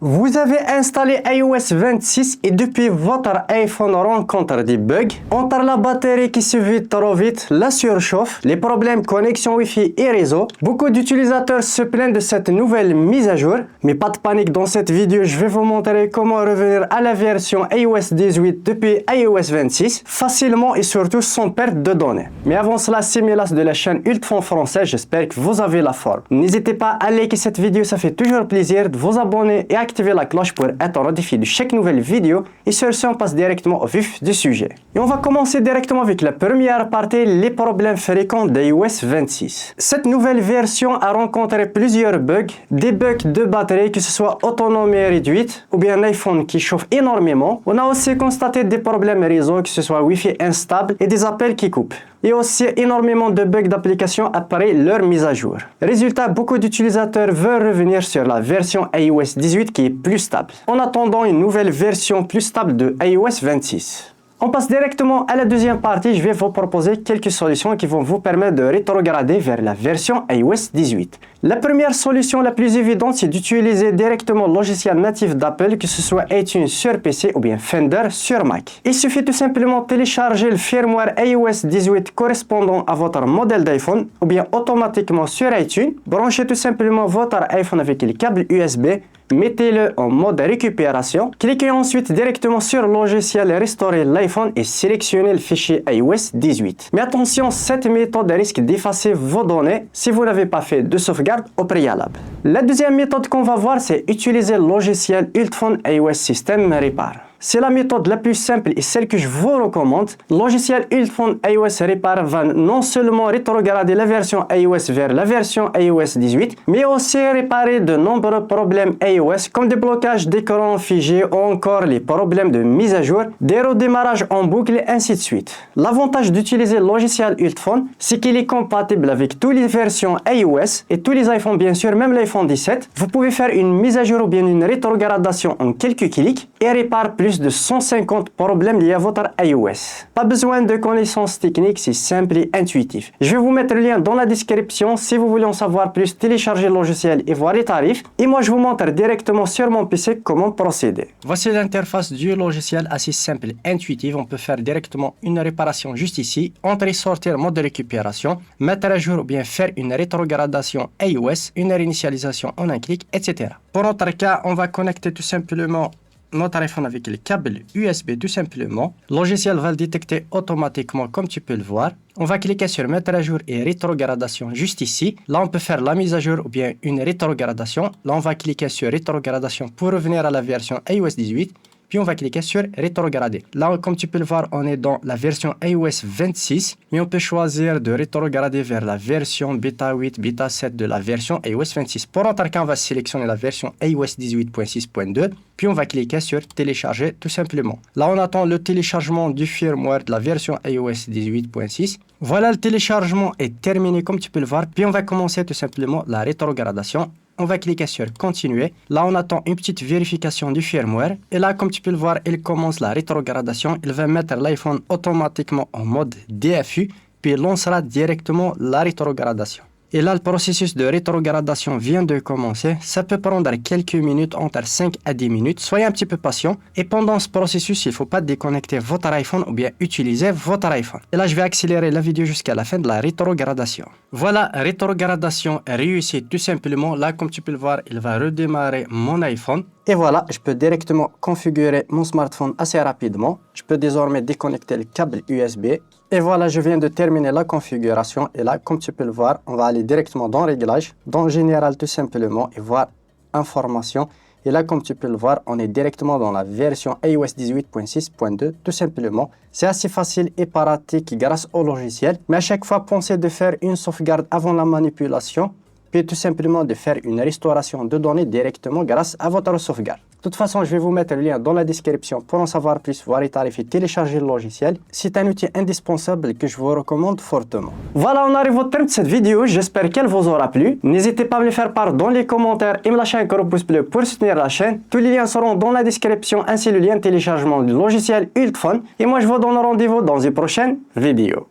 Vous avez installé iOS 26 et depuis votre iPhone rencontre des bugs entre la batterie qui se vide trop vite, la surchauffe, les problèmes connexion Wi-Fi et réseau. Beaucoup d'utilisateurs se plaignent de cette nouvelle mise à jour, mais pas de panique, dans cette vidéo je vais vous montrer comment revenir à la version iOS 18 depuis iOS 26 facilement et surtout sans perte de données. Mais avant cela, c'est Milas de la chaîne Ultfon français, j'espère que vous avez la forme. N'hésitez pas à liker cette vidéo, ça fait toujours plaisir de vous abonner et activer la cloche pour être notifié de chaque nouvelle vidéo. Et sur ce, on passe directement au vif du sujet. Et on va commencer directement avec la première partie, les problèmes fréquents d'iOS 26. Cette nouvelle version a rencontré plusieurs bugs, des bugs de batterie, que ce soit autonomie réduite ou bien un iPhone qui chauffe énormément. On a aussi constaté des problèmes réseau, que ce soit Wi-Fi instable et des appels qui coupent. Et aussi énormément de bugs d'application après leur mise à jour. Résultat, beaucoup d'utilisateurs veulent revenir sur la version iOS 18 qui est plus stable, en attendant une nouvelle version plus stable de iOS 26. On passe directement à la deuxième partie. Je vais vous proposer quelques solutions qui vont vous permettre de rétrograder vers la version iOS 18. La première solution la plus évidente, c'est d'utiliser directement le logiciel natif d'Apple, que ce soit iTunes sur PC ou bien Fender sur Mac. Il suffit tout simplement de télécharger le firmware iOS 18 correspondant à votre modèle d'iPhone ou bien automatiquement sur iTunes. Branchez tout simplement votre iPhone avec le câble USB. Mettez-le en mode récupération. Cliquez ensuite directement sur le logiciel Restaurer l'iPhone et sélectionnez le fichier iOS 18. Mais attention, cette méthode risque d'effacer vos données si vous n'avez pas fait de sauvegarde au préalable. La deuxième méthode qu'on va voir, c'est utiliser le logiciel Ultfon iOS System Repair. C'est la méthode la plus simple et celle que je vous recommande. Le logiciel Ultfon iOS Repair va non seulement rétrograder la version iOS vers la version iOS 18, mais aussi réparer de nombreux problèmes iOS comme des blocages d'écran figé ou encore les problèmes de mise à jour, des redémarrages en boucle et ainsi de suite. L'avantage d'utiliser le logiciel Ultfon, c'est qu'il est compatible avec toutes les versions iOS et tous les iPhones bien sûr, même l'iPhone 17. Vous pouvez faire une mise à jour ou bien une rétrogradation en quelques clics et réparer plus de 150 problèmes liés à votre iOS. Pas besoin de connaissances techniques, c'est simple et intuitif. Je vais vous mettre le lien dans la description si vous voulez en savoir plus, télécharger le logiciel et voir les tarifs. Et moi je vous montre directement sur mon PC comment procéder. Voici l'interface du logiciel, assez simple et intuitive. On peut faire directement une réparation juste ici, entrer, sortir, mode de récupération, mettre à jour ou bien faire une rétrogradation iOS, une réinitialisation en un clic, etc. Pour notre cas, on va connecter tout simplement notre iPhone avec le câble USB tout simplement. Le logiciel va le détecter automatiquement comme tu peux le voir. On va cliquer sur mettre à jour et rétrogradation juste ici. Là, on peut faire la mise à jour ou bien une rétrogradation. Là, on va cliquer sur rétrogradation pour revenir à la version iOS 18. Puis on va cliquer sur rétrograder. Là, comme tu peux le voir, on est dans la version iOS 26, mais on peut choisir de rétrograder vers la version bêta 8, bêta 7 de la version iOS 26. Pour notre cas, on va sélectionner la version iOS 18.6.2, puis on va cliquer sur télécharger tout simplement. Là, on attend le téléchargement du firmware de la version iOS 18.6. Voilà, le téléchargement est terminé comme tu peux le voir, puis on va commencer tout simplement la rétrogradation. On va cliquer sur continuer. Là, on attend une petite vérification du firmware. Et là, comme tu peux le voir, il commence la rétrogradation. Il va mettre l'iPhone automatiquement en mode DFU, puis il lancera directement la rétrogradation. Et là, le processus de rétrogradation vient de commencer. Ça peut prendre quelques minutes, entre 5 à 10 minutes. Soyez un petit peu patient. Et pendant ce processus, il ne faut pas déconnecter votre iPhone ou bien utiliser votre iPhone. Et là, je vais accélérer la vidéo jusqu'à la fin de la rétrogradation. Voilà, rétrogradation réussie tout simplement. Là, comme tu peux le voir, il va redémarrer mon iPhone. Et voilà, je peux directement configurer mon smartphone assez rapidement. Je peux désormais déconnecter le câble USB. Et voilà, je viens de terminer la configuration. Et là, comme tu peux le voir, on va aller directement dans Réglages, dans Général tout simplement, et voir Information. Et là, comme tu peux le voir, on est directement dans la version iOS 18.6.2 tout simplement. C'est assez facile et pratique grâce au logiciel. Mais à chaque fois, pensez de faire une sauvegarde avant la manipulation. Puis tout simplement de faire une restauration de données directement grâce à votre sauvegarde. De toute façon, je vais vous mettre le lien dans la description pour en savoir plus, voir les tarifs et télécharger le logiciel. C'est un outil indispensable que je vous recommande fortement. Voilà, on arrive au terme de cette vidéo. J'espère qu'elle vous aura plu. N'hésitez pas à me le faire part dans les commentaires et me lâcher un gros pouce bleu pour soutenir la chaîne. Tous les liens seront dans la description ainsi le lien de téléchargement du logiciel Ultfon. Et moi, je vous donne rendez-vous dans une prochaine vidéo.